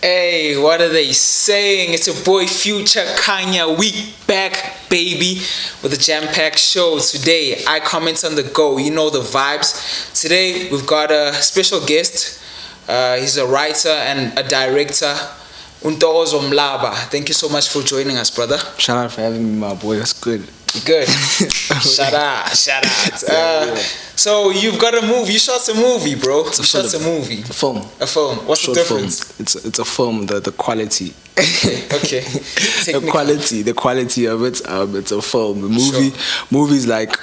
Hey, what are they saying? It's your boy Future Kanya. We back, baby, with a jam-packed show today. I comment on the go. You know the vibes. Today we've got a special guest. He's a writer and a director. Ntokozo Mlaba. Thank you so much for joining us, brother. Shout out for having me, my boy. That's good. Good. Shout out. So you've got a movie. You shot a movie, bro. You shot a movie. A film. A film. What's the difference? Film. It's a film. The quality. Okay. The quality of it. It's a film. Movie's like.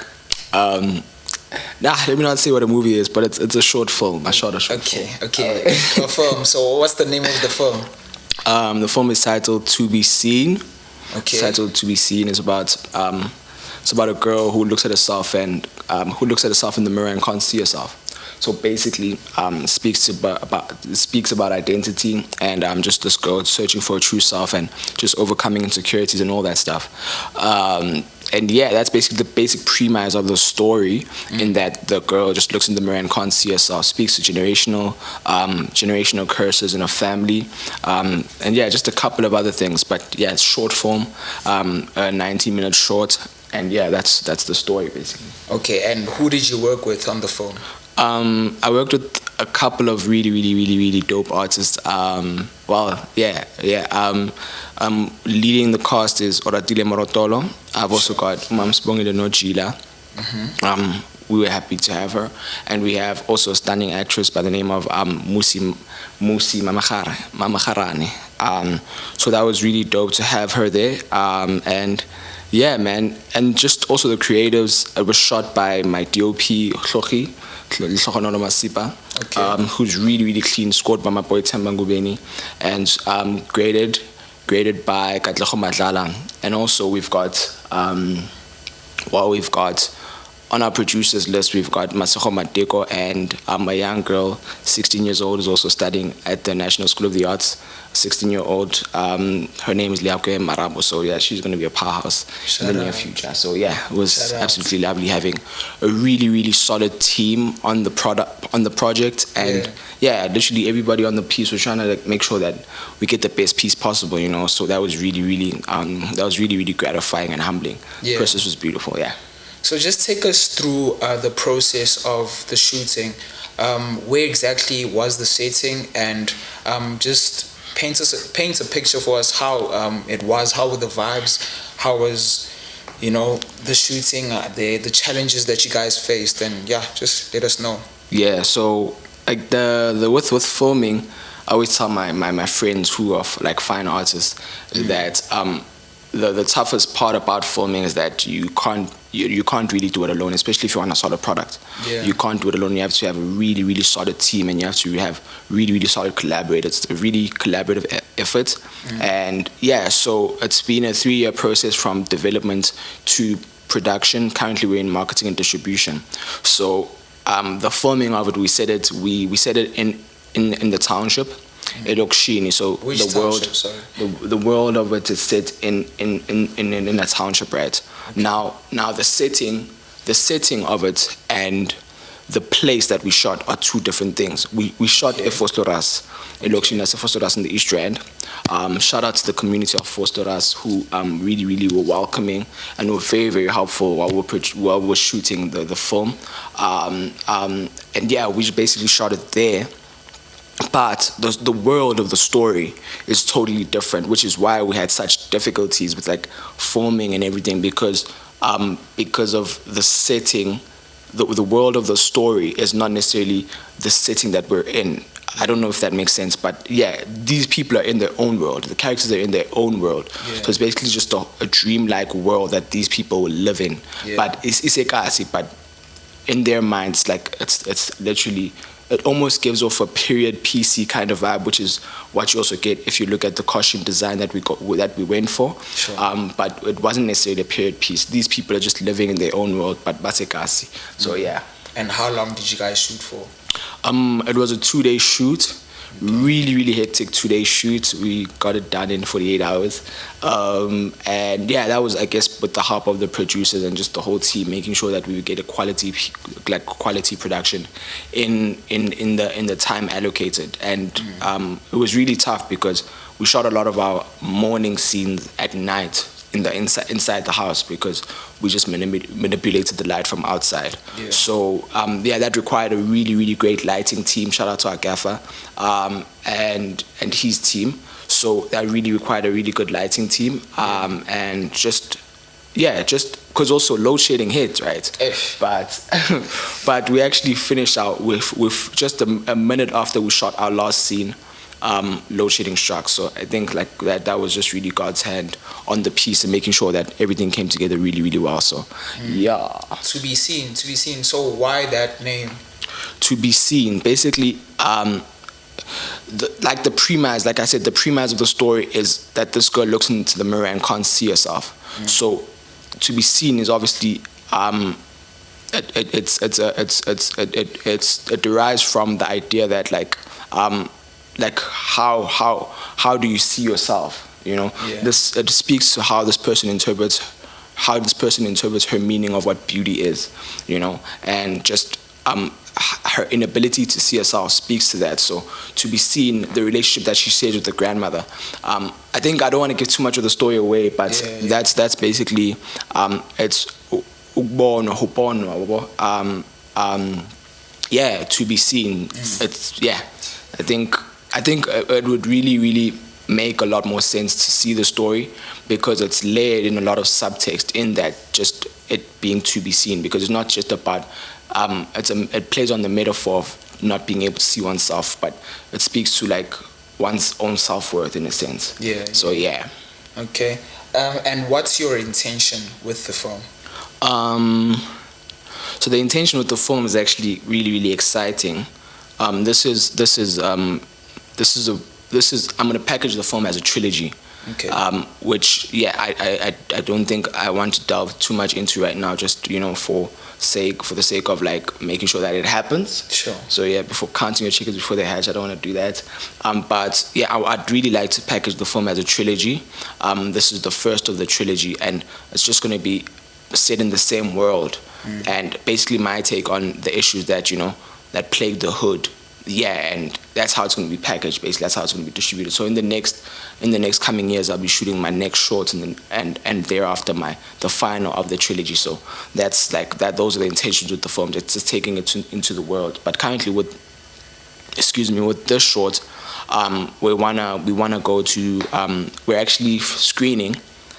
Let me not say what a movie is, but it's a short film. I shot a short film. Okay. A film. So what's the name of the film? The film is titled To Be Seen. Okay. It's titled To Be Seen. It's about a girl who looks at herself and who looks at herself in the mirror and can't see herself. So basically, speaks about identity and just this girl searching for a true self and just overcoming insecurities and all that stuff. And yeah, that's basically the basic premise of the story. In that the girl just looks in the mirror and can't see herself. Speaks to generational curses in her family, and yeah, just a couple of other things. But yeah, it's short form, a 90-minute short, and yeah, that's the story basically. Okay, and who did you work with on the film? I worked with a couple of really dope artists. Leading the cast is Oratile Morotolo. I've also got Mamsbongile Nojila. We were happy to have her, and we have also a stunning actress by the name of Musi Mamakharane. So that was really dope to have her there. And yeah, man, and just also the creatives. It was shot by my DOP Hloki, who's really clean, scored by my boy Tembangubeni, and graded by Katlego Madlala. And also we've got on our producers list, we've got Masego Mateko and a young girl, 16 years old, who's also studying at the National School of the Arts, 16-year-old. Her name is Liakwe Marabo, so yeah, she's going to be a powerhouse in the near future. So yeah, it was absolutely lovely having a really solid team on the project. And yeah, literally everybody on the piece was trying to make sure that we get the best piece possible, you know. So that was really gratifying and humbling. The process was beautiful, yeah. So just take us through the process of the shooting. Where exactly was the setting, and just paint a picture for us how it was, how were the vibes, how was, you know, the shooting, the challenges that you guys faced, and yeah, just let us know. Yeah, so like with filming, I always tell my friends who are like fine artists that the toughest part about filming is that you can't really do it alone, especially if you want a solid product. You can't do it alone. You have to have a really solid team, and you have to have really solid collaborators. It's a really collaborative effort. And yeah, so it's been a 3-year process from development to production. Currently we're in marketing and distribution. So the filming of it, we set it in the township, Elokshini. So which township, sorry? The world of it is set in a township, right? Okay. Now the setting of it and the place that we shot are two different things. We shot Eps-8 Elokshini in the East Rand. Shout out to the community of Eps-8 who really were welcoming and were very helpful while we were shooting the film. And yeah, we basically shot it there. But the world of the story is totally different, which is why we had such difficulties with like filming and everything, because of the setting. The world of the story is not necessarily the setting that we're in. I don't know if that makes sense, but yeah, these people are in their own world. The characters are in their own world. So it's basically just a dreamlike world that these people will live in. But it's isekasi, but in their minds, like it's literally, it almost gives off a period PC kind of vibe, which is what you also get if you look at the costume design that we went for. But it wasn't necessarily a period piece. These people are just living in their own world, but basekasi. So yeah. And how long did you guys shoot for? It was a 2-day shoot. Really hectic 2-day shoot. We got it done in 48 hours. And yeah, that was, I guess, with the help of the producers and just the whole team, making sure that we would get a quality production in the time allocated. And it was really tough because we shot a lot of our morning scenes at night inside the house because we just manipulated the light from outside. Yeah. So that required a really great lighting team. Shout out to our gaffer and his team. So that really required a really good lighting team. And just because also load shedding hit, right? But we actually finished out with just a minute after we shot our last scene. Load shedding struck. So I think like that was just really God's hand on the piece and making sure that everything came together really well. So yeah. To be seen. So why that name? To be seen. Basically, the premise, like I said, the premise of the story is that this girl looks into the mirror and can't see herself. So to be seen is obviously it derives from the idea that like how do you see yourself, you know? This it speaks to how this person interprets her meaning of what beauty is, you know, and just her inability to see herself speaks to that. So to be seen, the relationship that she shares with the grandmother, I think I don't want to give too much of the story away, but that's basically it's to be seen. It's I think it would really make a lot more sense to see the story because it's layered in a lot of subtext in that, just it being to be seen, because it's not just about it plays on the metaphor of not being able to see oneself, but it speaks to like one's own self-worth in a sense. So yeah. Okay. And what's your intention with the film? So the intention with the film is actually really exciting. This is I'm gonna package the film as a trilogy. Okay. Which I don't think I want to delve too much into right now, just, you know, for the sake of like making sure that it happens. Sure. So yeah, before counting your chickens before they hatch, I don't want to do that. But yeah, I'd really like to package the film as a trilogy. This is the first of the trilogy, and it's just going to be set in the same world, and basically my take on the issues that, you know, that plague the hood. Yeah, and that's how it's going to be packaged. Basically, that's how it's going to be distributed. So in the next coming years, I'll be shooting my next short, and thereafter the final of the trilogy. So that's like that. Those are the intentions with the film. It's just taking it into the world. But currently, with this short, we wanna go to. We're actually screening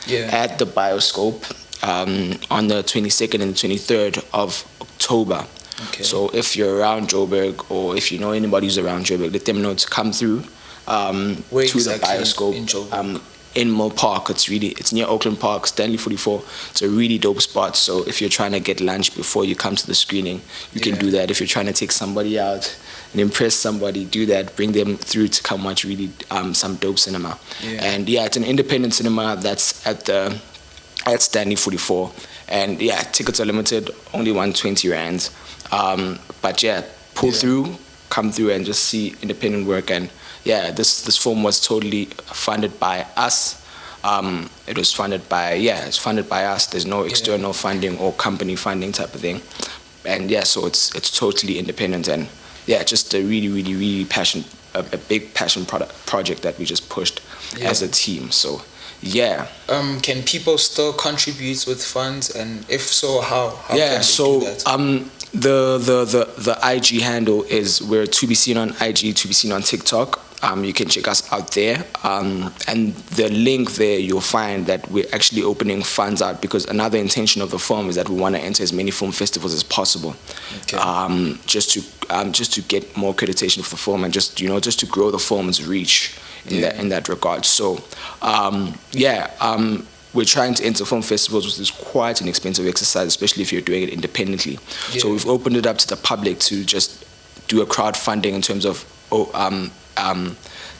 at the Bioscope on the 22nd and 23rd of October. Okay. So if you're around Joburg, or if you know anybody who's around Joburg, let them know to come through Where to exactly the Bioscope in Joburg? In Mill Park. It's near Oakland Park, Stanley 44. It's a really dope spot. So if you're trying to get lunch before you come to the screening, you can do that. If you're trying to take somebody out and impress somebody, do that. Bring them through to come watch really some dope cinema. And yeah, it's an independent cinema that's at Stanley 44. And yeah, tickets are limited, only 120 rands. But yeah, come through and just see independent work. And yeah, this film was totally funded by us. It's funded by us. There's no external funding or company funding type of thing. And yeah, so it's totally independent, and yeah, just a really a big passion project that we just pushed as a team. So yeah. Can people still contribute with funds, and if so, how can they so do that? The IG handle is we're to be seen on IG, to be seen on TikTok. You can check us out there, and the link there you'll find that we're actually opening funds out, because another intention of the film is that we want to enter as many film festivals as possible. Just to get more accreditation for the film, and just to grow the film's reach in that regard. So we're trying to enter film festivals, which is quite an expensive exercise, especially if you're doing it independently. So we've opened it up to the public to just do a crowdfunding in terms of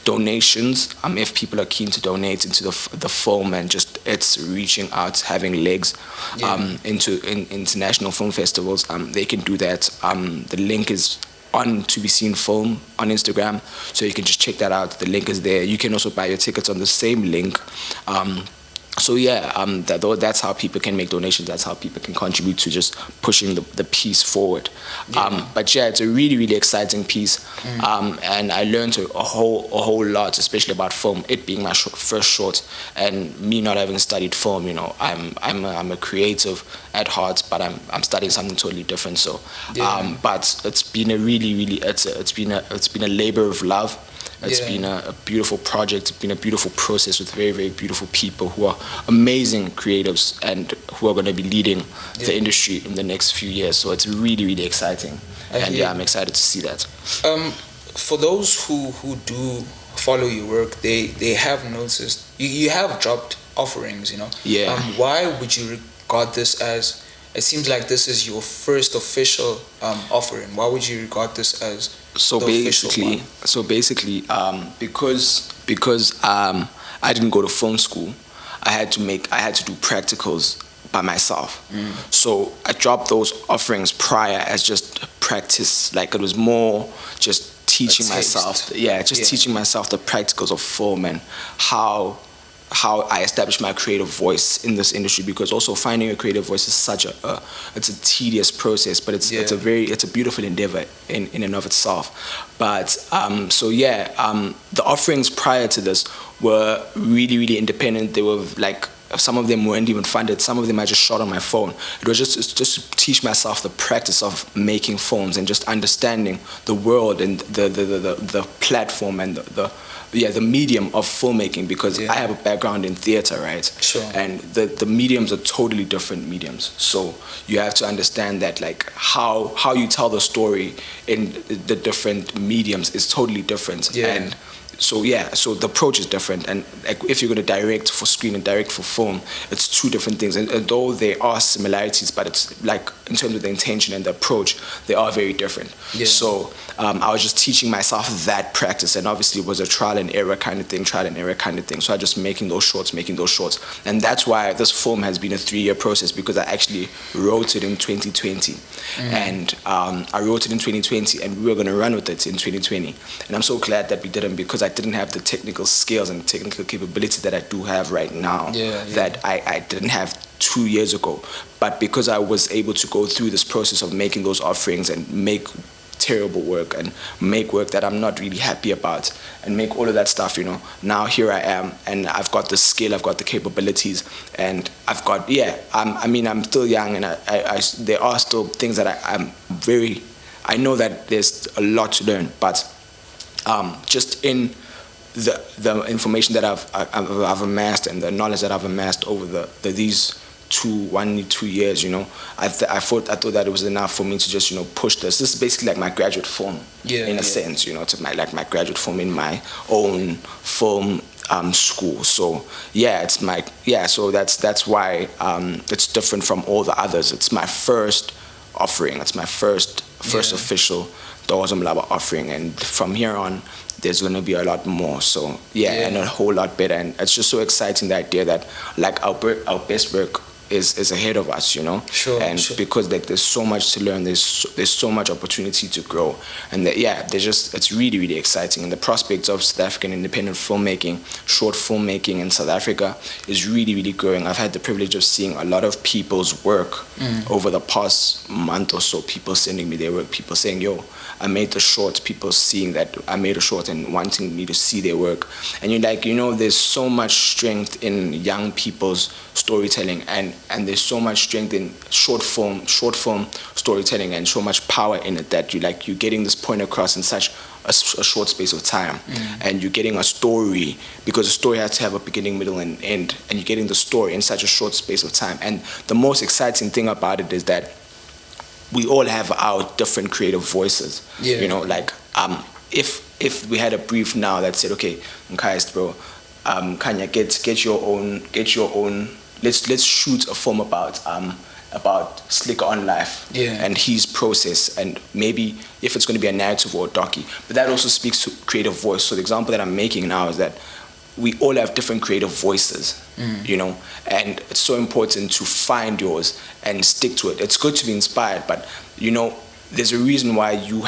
donations. If people are keen to donate into the film, and just it's reaching out, having legs into international film festivals, they can do that. The link is on To Be Seen Film on Instagram, so you can just check that out. The link is there. You can also buy your tickets on the same link. So yeah, that's how people can make donations. That's how people can contribute to just pushing the piece forward. But yeah, it's a really, really exciting piece, and I learned a whole lot, especially about film. It being my first short, and me not having studied film. You know, I'm a creative at heart, but I'm studying something totally different. So, but it's been a really, it's been a labor of love. It's been a beautiful project. It's been a beautiful process with very, very beautiful people who are amazing creatives and who are going to be leading the industry in the next few years. So it's really, really exciting. I'm excited to see that. For those who do follow your work, they have noticed you have dropped offerings, you know. Why would you regard this as, it seems like this is your first official offering? Why would you regard this as basically, because I didn't go to film school, I had to do practicals by myself. So I dropped those offerings prior as just practice. Like, it was more just teaching myself. Teaching myself the practicals of film and how I establish my creative voice in this industry, because also finding a creative voice is such it's a tedious process, but it's a beautiful endeavor in and of itself. But the offerings prior to this were really, really independent. They were like, some of them weren't even funded. Some of them I just shot on my phone. It was just to teach myself the practice of making films and just understanding the world and the platform and the medium of filmmaking, because I have a background in theater, right? Sure. And the mediums are totally different mediums. So you have to understand that, like, how you tell the story in the different mediums is totally different. And so the approach is different, and like, if you're going to direct for screen and direct for film, it's two different things. And though there are similarities, but it's like, in terms of the intention and the approach, they are very different. So I was just teaching myself that practice, and obviously it was a trial and error kind of thing. So I just making those shorts, and that's why this film has been a 3-year process, because I actually wrote it in 2020, and I wrote it in 2020, and we were going to run with it in 2020, and I'm so glad that we didn't, because I didn't have the technical skills and technical capability that I do have right now, that I didn't have 2 years ago. But because I was able to go through this process of making those offerings and make terrible work and make work that I'm not really happy about and make all of that stuff, you know, now here I am, and I've got the skill, I've got the capabilities, and I've got, I'm still young, and I there are still things that I know that there's a lot to learn, but just in the information that I've amassed and the knowledge that I've amassed over these 2 years, you know, I thought that it was enough for me to just, you know, push this. This is basically like my graduate film, in a sense, you know, to my graduate film in my own film school. So so that's why it's different from all the others. It's my first offering. It's my first official Ntokozo Mlaba offering, and from here on there's going to be a lot more. So and a whole lot better, and it's just so exciting, the idea that, like, our best work is ahead of us, you know. Because, like, there's so much to learn, there's so much opportunity to grow, and it's really, really exciting. And the prospects of South African independent filmmaking, short filmmaking in South Africa is really, really growing. I've had the privilege of seeing a lot of people's work over the past month or so. People sending me their work, people saying, yo, I made the short, people seeing that I made a short and wanting me to see their work. And you're like, you know, there's so much strength in young people's storytelling, and there's so much strength in short form storytelling, and so much power in it, that you're getting this point across in such a short space of time, and you're getting a story, because a story has to have a beginning, middle, and end, and you're getting the story in such a short space of time. And the most exciting thing about it is that we all have our different creative voices. You know, like, if we had a brief now that said, okay, Nkais, bro, Kanya, get your own. Let's shoot a film about Slicker on life and his process, and maybe if it's going to be a narrative or a docu. But that also speaks to creative voice. So the example that I'm making now is that we all have different creative voices, you know, and it's so important to find yours and stick to it. It's good to be inspired, but, you know, there's a reason why you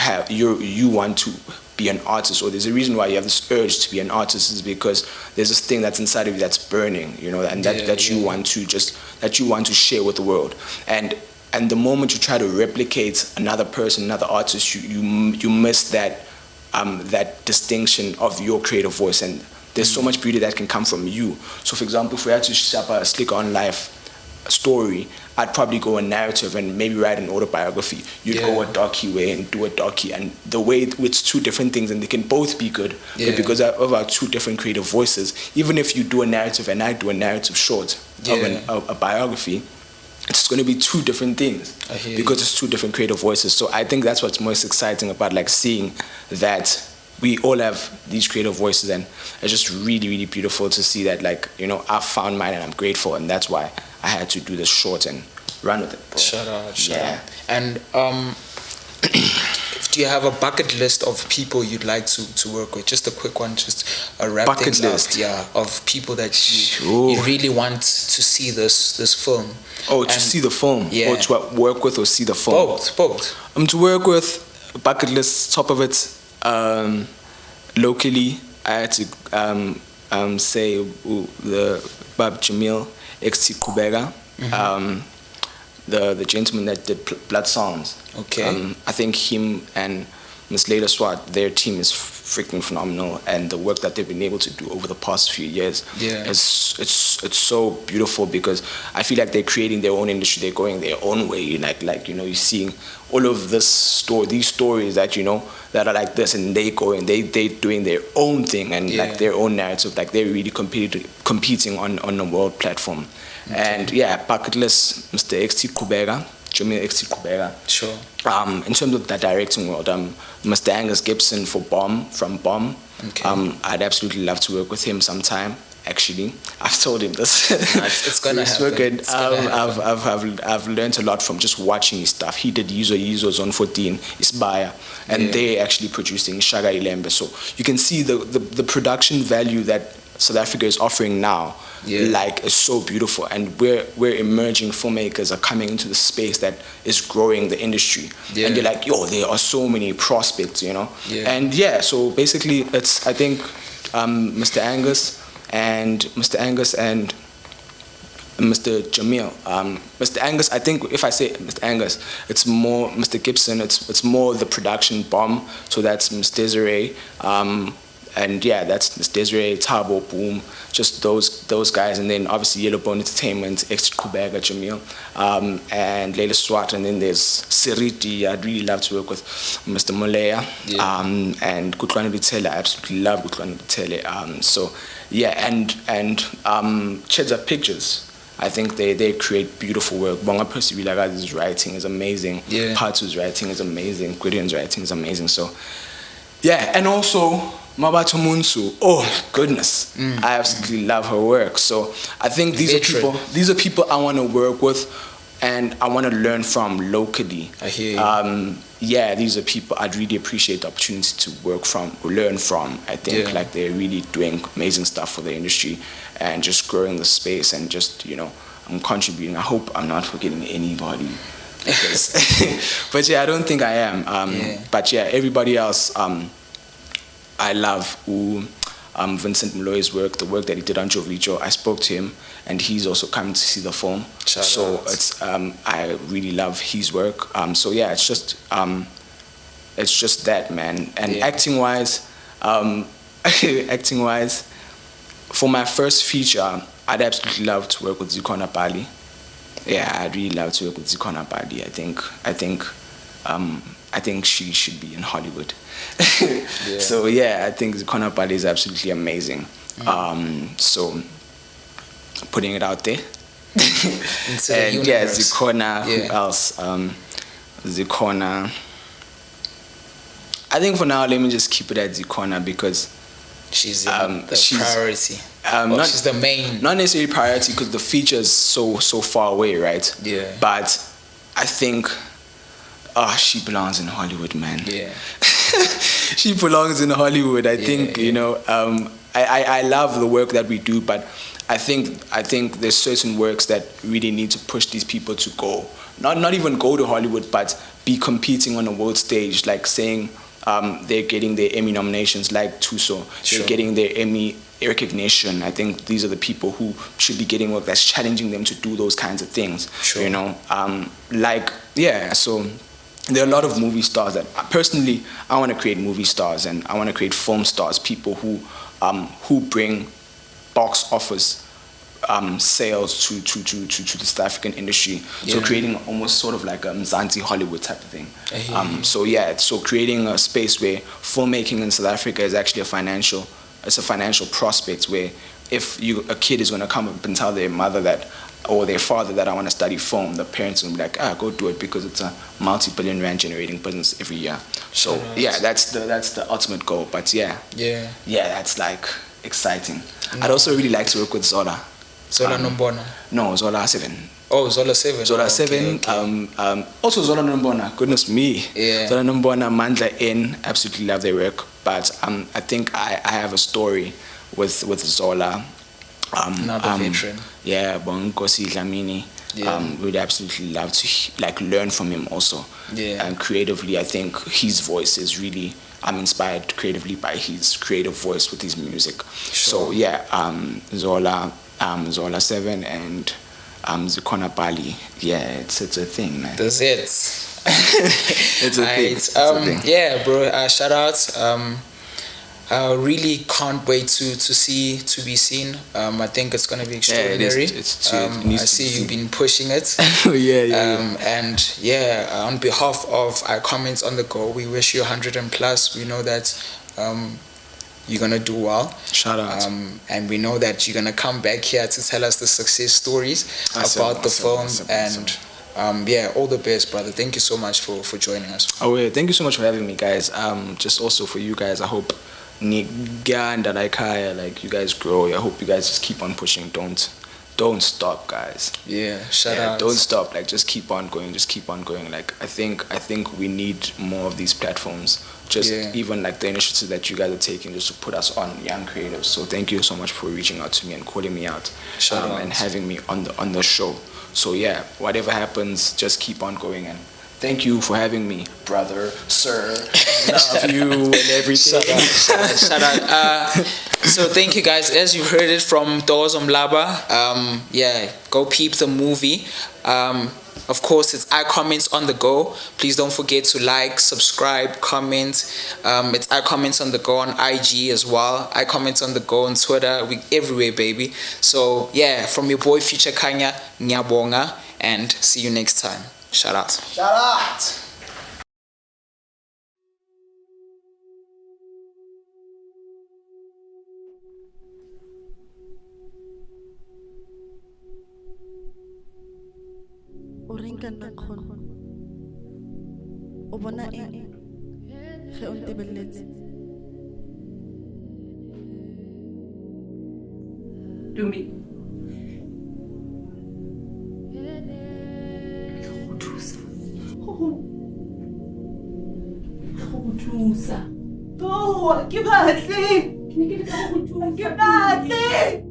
want to be an artist, or there's a reason why you have this urge to be an artist, is because there's this thing that's inside of you that's burning, and you want to share with the world. And the moment you try to replicate another person, another artist, you miss that distinction of your creative voice. And there's so much beauty that can come from you. So for example, if we had to share a Slick on Life story, I'd probably go a narrative and maybe write an autobiography. You'd go a docu way and do a docu, and the way it's two different things, and they can both be good, but because of our two different creative voices, even if you do a narrative and I do a narrative short of a biography, it's going to be two different things because it's two different creative voices. So I think that's what's most exciting about like seeing that we all have these creative voices, and it's just really, really beautiful to see that, like, I've found mine and I'm grateful, and that's why I had to do this short and run with it, bro. Shout out. And do you have a bucket list of people you'd like to work with? Just a quick one, just a wrap bucket things list up, of people that you really want to see this film. Oh, to see the film, or to work with, or see the film. Both. To work with, bucket list, top of it. Locally, I had to say the Bab Jamil Eps-8 Kubega, the gentleman that did Blood Sounds. Okay. I think him and Miss Leila Swart, their team is freaking phenomenal, and the work that they've been able to do over the past few years it's so beautiful, because I feel like they're creating their own industry, they're going their own way, like you're seeing all of these stories that that are like this, and they doing their own thing, and like their own narrative, like they're really competing on a world platform. And bucket list, Mr. Eps-8 Kubega, Jamil Eps-8 Kubega. Sure. In terms of the directing world, Mr. Angus Gibson from Bomb. Okay. I'd absolutely love to work with him sometime. Actually, I've told him this. It's gonna happen. I've learned a lot from just watching his stuff. He did Yizo Zone 14, Isbaya, and they're actually producing Shaga Ilembe. So you can see the production value that South Africa is offering now. Like, it's so beautiful, and we're emerging filmmakers are coming into the space that is growing the industry, and you're like, there are so many prospects, and so basically it's, I think, Mr. Angus and Mr. Jamil. Mr. Angus, I think if I say Mr. Angus, it's more Mr. Gibson, it's more the production Bomb, so that's Ms. Desiree, and that's Ms. Desiree, Tabo, Boom, just those guys, and then obviously Yellowbone Entertainment, Eps-8 Kubega, Jamil, and Leila Swart, and then there's Siriti. I'd really love to work with Mr. Moleya, and Kutlwana Lutele. I absolutely love Kutlwana Lutele. And Chedza Pictures. I think they create beautiful work. Bonga Percivalaga's writing is amazing. Patu's writing is amazing. Gideon's writing is amazing. So, and also Mabato Munsu. Oh goodness, I absolutely love her work. So I think these are people I want to work with, and I want to learn from locally. I hear you. These are people I'd really appreciate the opportunity to learn from. I think like they're really doing amazing stuff for the industry and just growing the space, and just I'm contributing. I hope I'm not forgetting anybody. But I don't think I am. But everybody else, I love Vincent Mloy's work, the work that he did on Jovlicho. I spoke to him, and he's also coming to see the film. It's I really love his work. It's just that, man. And acting wise, for my first feature, I'd absolutely love to work with Zikhona Bali. I'd really love to work with Zikhona Bali. I think she should be in Hollywood. So I think Zikhona Bali is absolutely amazing. So putting it out there. And Zikhona, who else? Zikhona. I think for now, let me just keep it at Zikhona, because she's the priority. She's the main. Not necessarily priority, because the feature is so far away, right? But I think she belongs in Hollywood, man. She belongs in Hollywood. I think I love the work that we do, but I think there's certain works that really need to push these people to go, not even go to Hollywood, but be competing on a world stage, like saying they're getting their Emmy nominations, like Tuso, they're getting their Emmy recognition. I think these are the people who should be getting work that's challenging them to do those kinds of things. You know, so there are a lot of movie stars that personally I want to create movie stars, and I want to create film stars, people who bring box office sales to the South African industry. So creating almost sort of like a Mzansi Hollywood type of thing. So creating a space where filmmaking in South Africa is actually a financial prospect, where if a kid is going to come up and tell their mother that, or their father, that I want to study film, the parents will be like, go do it, because it's a multi-billion rand generating business every year. So that's the ultimate goal. But that's like exciting. I'd also really like to work with Zola. Zola Nombona? No, Zola 7. Oh, Zola 7. Zola 7. Okay. Also Zola Nombona. Goodness me. Yeah. Zola Nombona, Mandla N. Absolutely love their work. But I think I have a story with Zola. Another veteran. Yeah, Bongosi Dlamini. We'd absolutely love to learn from him also. Yeah. And creatively, I think his voice is really, I'm inspired creatively by his creative voice with his music. Sure. So Zola 7 and Zikona Bali. Yeah, it's a thing, man. That's it. It's a thing. Yeah, bro. Shout out. I really can't wait to be seen. I think it's gonna be extraordinary. I see you've been pushing it. And on behalf of iComment on the Go, we wish you 100 and plus. We know that you're gonna do well. Shout out. And we know that you're gonna come back here to tell us the success stories about the film. All the best, brother. Thank you so much for joining us. Thank you so much for having me, guys. Just also for you guys, I hope you guys grow. I hope you guys just keep on pushing. Don't stop, guys. Shout out. Don't stop. Just keep on going. I think we need more of these platforms. Even the initiative that you guys are taking, just to put us on, young creatives. So thank you so much for reaching out to me and calling me out, and having me on the show. So whatever happens, just keep on going, and thank you for having me, brother, sir. Love you and everything. Shout out. So thank you, guys. As you heard it from Ntokozo Mlaba, go peep the movie. Of course, it's iComment on the Go. Please don't forget to like, subscribe, comment. It's iComment on the Go on IG as well. iComment on the Go on Twitter. We everywhere, baby. So from your boy Future Kanya, Nyabonga, and see you next time. Shout out. Shout out. O reng ka nna kgono o bona eng ge o ntebeletse Dumi go thusa ke batle ke ne ke le ka go thusa ke batle